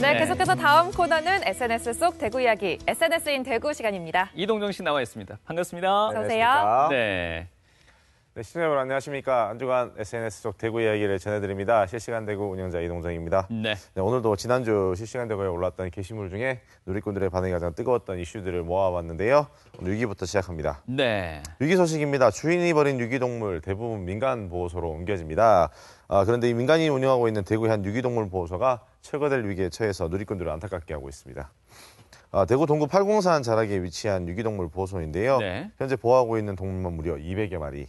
네, 계속해서 다음 코너는 SNS 속 대구 이야기, SNS인 대구 시간입니다. 이동정 씨 나와 있습니다. 반갑습니다. 어서 오세요. 네. 네, 시청자 여러분 안녕하십니까. 한 주간 SNS 속 대구 이야기를 전해드립니다. 실시간 대구 운영자 이동정입니다. 네. 네, 오늘도 지난주 실시간 대구에 올랐던 게시물 중에 누리꾼들의 반응이 가장 뜨거웠던 이슈들을 모아봤는데요. 오늘 유기부터 시작합니다. 네. 유기 소식입니다. 주인이 버린 유기동물 대부분 민간 보호소로 옮겨집니다. 그런데 이 민간이 운영하고 있는 대구의 한 유기동물 보호소가 철거될 위기에 처해서 누리꾼들을 안타깝게 하고 있습니다. 대구 동구 팔공산 자락에 위치한 유기동물 보호소인데요. 네. 현재 보호하고 있는 동물만 무려 200여 마리.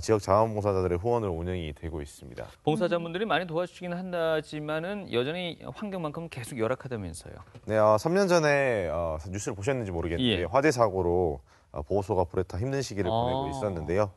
지역 자원봉사자들의 후원으로 운영이 되고 있습니다. 봉사자분들이 많이 도와주시긴 한다지만은 여전히 환경만큼 계속 열악하다면서요. 네, 3년 전에 뉴스를 보셨는지 모르겠는데 예. 화재 사고로 보호소가 불에 타 힘든 시기를 보내고 있었는데요.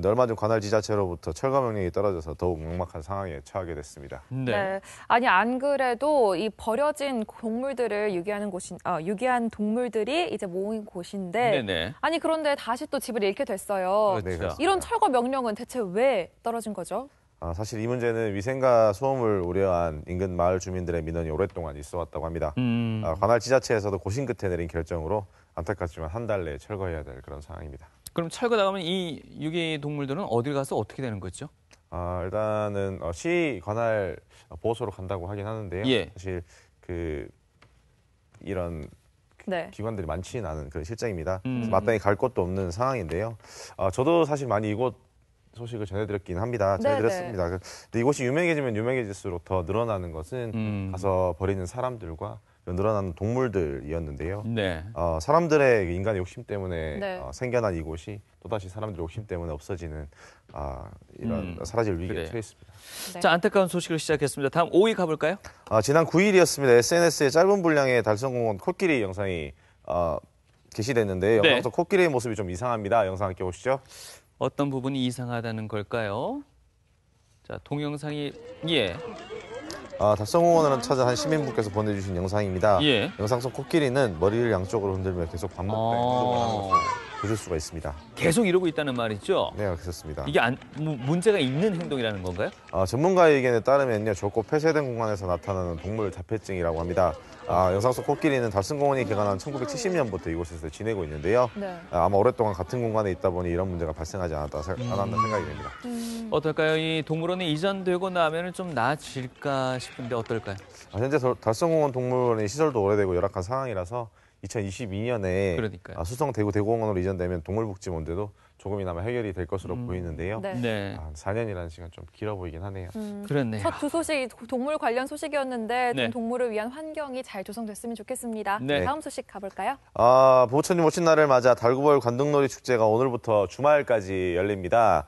얼마 전 관할 지자체로부터 철거 명령이 떨어져서 더욱 막막한 상황에 처하게 됐습니다. 네. 아니 안 그래도 이 버려진 동물들을 유기한 동물들이 이제 모인 곳인데, 네네. 아니 그런데 다시 또 집을 잃게 됐어요. 그렇죠. 네, 그렇습니다. 이런 철거 명령은 대체 왜 떨어진 거죠? 사실 이 문제는 위생과 소음을 우려한 인근 마을 주민들의 민원이 오랫동안 있어 왔다고 합니다. 관할 지자체에서도 고심 끝에 내린 결정으로 안타깝지만 한 달 내에 철거해야 될 그런 상황입니다. 그럼 철거 나가면 이 유기동물들은 어딜 가서 어떻게 되는 거죠? 일단은 시 관할 보호소로 간다고 하긴 하는데요. 예. 사실 이런 네. 기관들이 많지는 않은 그런 실정입니다. 그래서 음. 마땅히 갈 곳도 없는 상황인데요. 저도 사실 많이 이곳 소식을 전해드렸긴 합니다. 전해드렸습니다. 근데 이곳이 유명해지면 유명해질수록 더 늘어나는 것은 가서 버리는 사람들과 늘어나는 동물들이었는데요. 네. 사람들의 인간의 욕심 때문에 네. 생겨난 이곳이 또다시 사람들의 욕심 때문에 없어지는 이런 사라질 위기에 그래요. 처했습니다. 네. 자, 안타까운 소식을 시작했습니다. 다음 5위 가볼까요? 지난 9일이었습니다. SNS에 짧은 분량의 달성공원 코끼리 영상이 게시됐는데 네. 영상에서 코끼리의 모습이 좀 이상합니다. 영상 함께 보시죠. 어떤 부분이 이상하다는 걸까요? 자, 동영상이 달성공원을 찾아 한 시민분께서 보내주신 영상입니다. 예. 영상 속 코끼리는 머리를 양쪽으로 흔들며 계속 반복된 행동을 하는 것을 보실 수가 있습니다. 계속 이러고 있다는 말이죠? 네, 그렇습니다. 이게 문제가 있는 행동이라는 건가요? 전문가의 의견에 따르면요, 좁고 폐쇄된 공간에서 나타나는 동물 자폐증이라고 합니다. 영상 속 코끼리는 달성공원이 개관한 1970년부터 이곳에서 지내고 있는데요. 네. 아마 오랫동안 같은 공간에 있다 보니 이런 문제가 발생하지 않았나 생각이 됩니다. 어떨까요? 이 동물원이 이전되고 나면은 좀 나아질까 싶은데 어떨까요? 현재 달성공원 동물원의 시설도 오래되고 열악한 상황이라서 2022년에 그러니까요. 수성 대구공원으로 이전되면 동물복지문제도 조금이나마 해결이 될 것으로 보이는데요. 네. 네. 4년이라는 시간 좀 길어 보이긴 하네요. 그렇네요. 첫 두 소식이 동물 관련 소식이었는데 네. 좀 동물을 위한 환경이 잘 조성됐으면 좋겠습니다. 네. 다음 소식 가볼까요? 부처님 오신 날을 맞아 달구벌 관등놀이 축제가 오늘부터 주말까지 열립니다.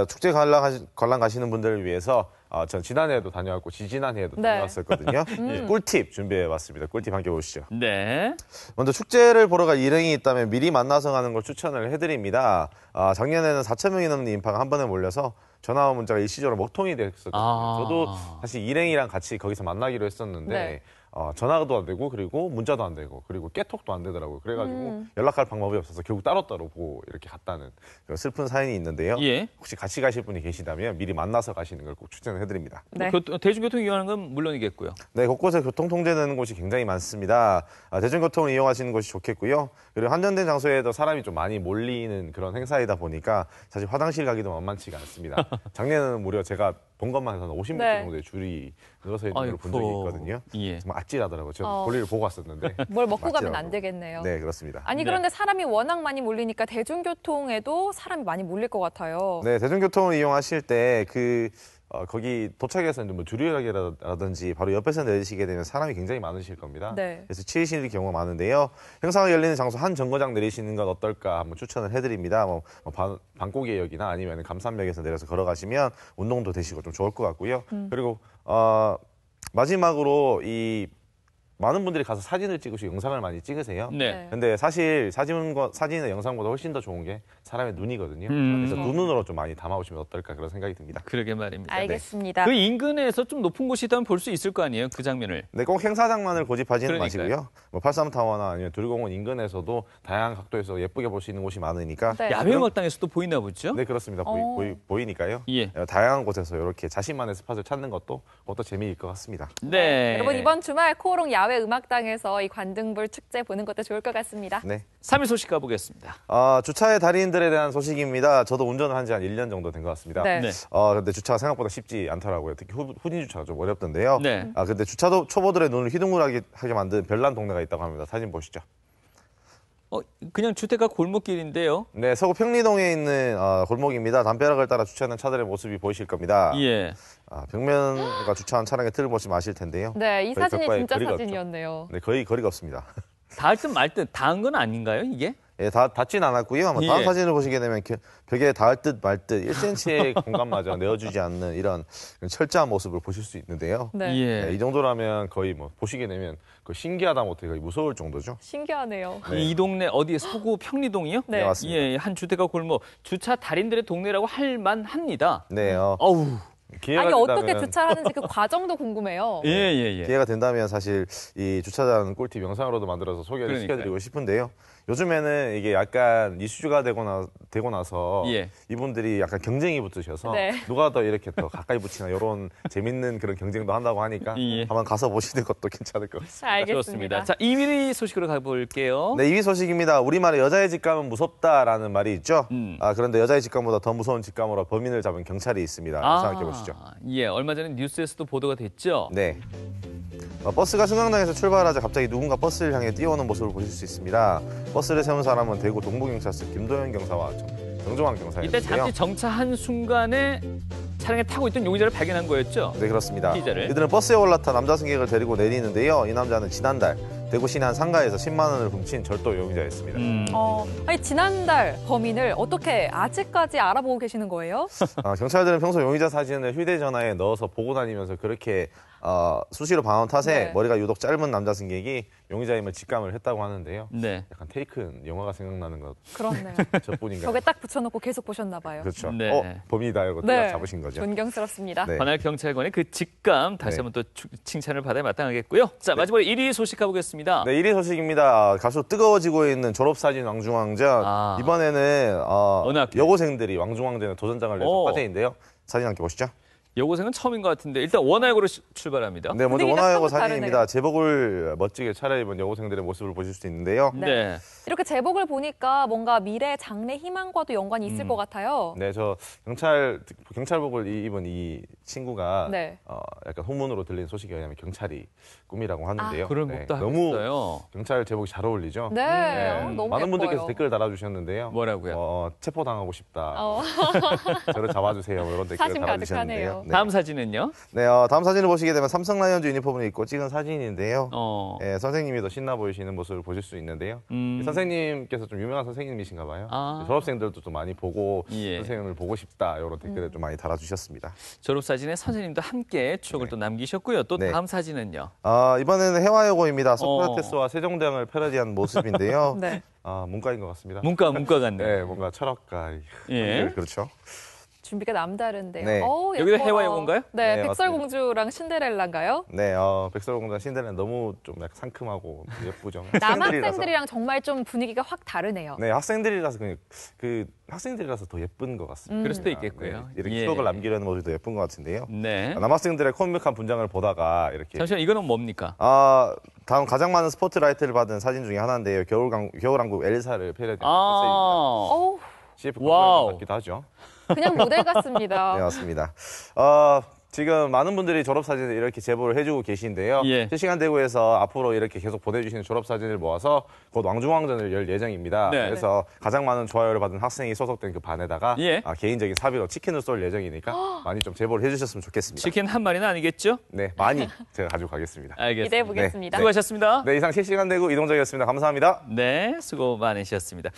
축제 관람 가시는 분들을 위해서 전 지난해에도 다녀왔고 지지난해에도 네. 다녀왔었거든요. 꿀팁 준비해봤습니다. 꿀팁 함께 보시죠. 네. 먼저 축제를 보러 갈 일행이 있다면 미리 만나서 가는 걸 추천을 해드립니다. 작년에는 4,000명이 넘는 인파가 한 번에 몰려서 전화와 문자가 일시적으로 먹통이 됐었거든요. 저도 사실 일행이랑 같이 거기서 만나기로 했었는데 네. 전화도 안 되고 그리고 문자도 안 되고 그리고 깨톡도 안 되더라고요. 그래가지고 연락할 방법이 없어서 결국 따로따로 보고 이렇게 갔다는 그런 슬픈 사연이 있는데요. 예. 혹시 같이 가실 분이 계시다면 미리 만나서 가시는 걸 꼭 추천을 해드립니다. 네. 대중교통 이용하는 건 물론이겠고요. 네, 곳곳에 교통 통제되는 곳이 굉장히 많습니다. 대중교통을 이용하시는 것이 좋겠고요. 그리고 한정된 장소에도 사람이 좀 많이 몰리는 그런 행사이다 보니까 사실 화장실 가기도 만만치가 않습니다. 작년에는 무려 제가 본 것만 해서는 50m 네. 정도의 줄이 늘어서 있는 걸 본 적이 있거든요. 예. 정말 아찔하더라고요. 제가 볼일을 보고 왔었는데. 뭘 먹고 가면 아찔하더라고요. 안 되겠네요. 네, 그렇습니다. 아니 네. 그런데 사람이 워낙 많이 몰리니까 대중교통에도 사람이 많이 몰릴 것 같아요. 네, 대중교통을 이용하실 때 거기 도착해서 뭐 줄이라든지 바로 옆에서 내리시게 되면 사람이 굉장히 많으실 겁니다. 네. 그래서 치이실 경우가 많은데요. 행사가 열리는 장소 한 정거장 내리시는 건 어떨까 한번 추천을 해드립니다. 방고개역이나 아니면 감산역에서 내려서 걸어가시면 운동도 되시고 좀 좋을 것 같고요. 그리고 마지막으로 이 많은 분들이 가서 사진을 찍으시고 영상을 많이 찍으세요. 네. 근데 사실 사진이나 영상보다 훨씬 더 좋은 게 사람의 눈이거든요. 그래서 눈으로 좀 많이 담아오시면 어떨까 그런 생각이 듭니다. 그러게 말입니다. 알겠습니다. 그 인근에서 좀 높은 곳이 있다면 볼 수 있을 거 아니에요, 그 장면을. 네, 꼭 행사장만을 고집하지는 그러니까요. 마시고요. 뭐 83타워나 아니면 두리공원 인근에서도 다양한 각도에서 예쁘게 볼 수 있는 곳이 많으니까. 네. 야외 음악당에서도 보이나 보죠? 네, 그렇습니다. 보이니까요. 예. 다양한 곳에서 이렇게 자신만의 스팟을 찾는 것도 그것도 재미일 것 같습니다. 네. 여러분 이번 주말 코오롱 야외 음악당에서 이 관등불 축제 보는 것도 좋을 것 같습니다. 네. 3위 소식 가보겠습니다. 주차의 달인들에 대한 소식입니다. 저도 운전을 한 지 한 1년 정도 된 것 같습니다. 네. 네. 근데 주차가 생각보다 쉽지 않더라고요. 특히 후진 주차가 좀 어렵던데요. 네. 근데 주차도 초보들의 눈을 휘둥그레하게 만든 별난 동네가 있다고 합니다. 사진 보시죠. 그냥 주택가 골목길인데요. 네, 서구 평리동에 있는 골목입니다. 담벼락을 따라 주차하는 차들의 모습이 보이실 겁니다. 예. 벽면과 주차한 차량의 틀을 보시면 아실 텐데요. 네, 이 거의 사진이 벽과의 진짜 거리가 없죠. 사진이었네요. 네, 거의 거리가 없습니다. 닿을 듯 말 듯 닿은 건 아닌가요, 이게? 예, 닿진 않았고요. 다음 예. 사진을 보시게 되면 벽에 닿을 듯 말 듯 1cm의 공간마저 내어주지 않는 이런 철저한 모습을 보실 수 있는데요. 네. 예. 네, 이 정도라면 거의 보시게 되면 신기하다 못해 거의 무서울 정도죠. 신기하네요. 네. 이 동네 어디 서구 평리동이요? 네. 네, 맞습니다. 예, 한 주택가 골목 주차 달인들의 동네라고 할 만합니다. 네, 어우. 기회가 아니 어떻게 된다면- 주차를 하는지 그 과정도 궁금해요. 예, 예, 예. 기회가 된다면 사실 이 주차장 꿀팁 영상으로도 만들어서 소개를 그러니까요. 시켜드리고 싶은데요. 요즘에는 이게 약간 이슈가 되고 나서 예. 이분들이 약간 경쟁이 붙으셔서 네. 누가 더 이렇게 더 가까이 붙이나 이런 재밌는 그런 경쟁도 한다고 하니까 예. 한번 가서 보시는 것도 괜찮을 것 같습니다. 알겠습니다. 좋습니다. 자, 2위 소식으로 가볼게요. 네, 2위 소식입니다. 우리말에 여자의 직감은 무섭다라는 말이 있죠. 음. 그런데 여자의 직감보다 더 무서운 직감으로 범인을 잡은 경찰이 있습니다. 생각해 보시죠. 예, 얼마 전에 뉴스에서도 보도가 됐죠. 네. 버스가 승강장에서 출발하자 갑자기 누군가 버스를 향해 뛰어오는 모습을 보실 수 있습니다. 버스를 세운 사람은 대구 동부경찰서 김도현 경사와 정종환 이때 경사였는데요. 잠시 정차한 순간에 차량에 타고 있던 용의자를 발견한 거였죠. 네, 그렇습니다. 피의자를. 이들은 버스에 올라타 남자 승객을 데리고 내리는데요. 이 남자는 지난달 대구 시내 한 상가에서 10만 원을 훔친 절도 용의자였습니다. 아니 지난달 범인을 어떻게 아직까지 알아보고 계시는 거예요? 경찰들은 평소 용의자 사진을 휴대전화에 넣어서 보고 다니면서 그렇게 수시로 봐온 탓에 네. 머리가 유독 짧은 남자 승객이 용의자임을 직감을 했다고 하는데요. 네. 약간 테이큰 영화가 생각나는 것 그렇네요. 저뿐인가요? 벽에 딱 붙여놓고 계속 보셨나 봐요. 그렇죠. 네. 범인이다 이러고 네. 잡으신 거죠. 존경스럽습니다. 네. 관할 경찰관의 그 직감 다시 네. 한번 또 칭찬을 받아야 마땅하겠고요. 자, 마지막으로 1위 소식 가보겠습니다. 네, 1위 소식입니다. 가수 뜨거워지고 있는 졸업사진 왕중왕전. 이번에는 어느 학교? 여고생들이 왕중왕전에 도전장을 내서 오. 화제인데요. 사진 함께 보시죠. 여고생은 처음인 것 같은데 일단 원화역으로 출발합니다. 네, 먼저 분위기가 원화여고 조금 사진입니다. 다르네요. 제복을 멋지게 차려입은 여고생들의 모습을 보실 수 있는데요. 네. 이렇게 제복을 보니까 뭔가 미래 장래 희망과도 연관이 있을 것 같아요. 네, 저 경찰복을 입은 이 친구가 네. 약간 후문으로 들린 소식에 의하면 경찰이 꿈이라고 하는데요. 그런 네, 것도 너무 하겠어요. 경찰 제복이 잘 어울리죠. 네, 너무 많은 분들께서 예뻐요. 댓글 달아주셨는데요. 뭐라고요? 체포당하고 싶다. 어, 저를 잡아주세요. 뭐 이런 댓글 사심 달아주셨는데요. 가득하네요. 네. 다음 사진은요? 네, 다음 사진을 보시게 되면 삼성 라이온즈 유니폼을 입고 찍은 사진인데요. 어. 네, 선생님이 더 신나 보이시는 모습을 보실 수 있는데요. 이 선생님께서 좀 유명한 선생님이신가 봐요. 아. 졸업생들도 좀 많이 보고 예. 선생님을 보고 싶다 이런 댓글을 좀 많이 달아주셨습니다. 졸업사진에 선생님도 함께 추억을 또 남기셨고요. 또 네. 다음 사진은요? 이번에는 해화여고입니다. 소크라테스와 세종대왕을 패러디한 모습인데요. 네. 문과인 것 같습니다. 문과 같네요. 네, 뭔가 철학가. 예. 그렇죠. 준비가 남다른데요. 네. 어우, 여기도 예뻐라. 해화여고인가요? 네, 네, 백설공주랑 신데렐라인가요? 네, 백설공주와 신데렐라는 너무 좀 약간 상큼하고 예쁘죠. 남학생들이랑 정말 좀 분위기가 확 다르네요. 네, 학생들이라서 그 학생들이라서 더 예쁜 것 같습니다. 그럴 수도 있겠고요. 네, 이렇게 예. 추억을 남기려는 모습이 더 예쁜 것 같은데요. 네. 남학생들의 코믹한 분장을 보다가 이렇게 잠시만, 이거는 뭡니까? 다음 가장 많은 스포트라이트를 받은 사진 중에 하나인데요. 겨울왕국 엘사를 패러디한 메시지입니다. 어우, CF 와우. 같기도 하죠. 그냥 모델 같습니다. 네, 맞습니다. 지금 많은 분들이 졸업사진을 이렇게 제보를 해주고 계신데요. 예. 실시간 대구에서 앞으로 이렇게 계속 보내주시는 졸업사진을 모아서 곧 왕중왕전을 열 예정입니다. 네. 그래서 가장 많은 좋아요를 받은 학생이 소속된 그 반에다가 예. 개인적인 사비로 치킨을 쏠 예정이니까 많이 좀 제보를 해주셨으면 좋겠습니다. 치킨 한 마리는 아니겠죠? 네, 많이 제가 가지고 가겠습니다. 알겠습니다. 기대해 보겠습니다. 수고하셨습니다. 네, 이상 실시간 대구 이동적이었습니다. 감사합니다. 네, 수고 많으셨습니다.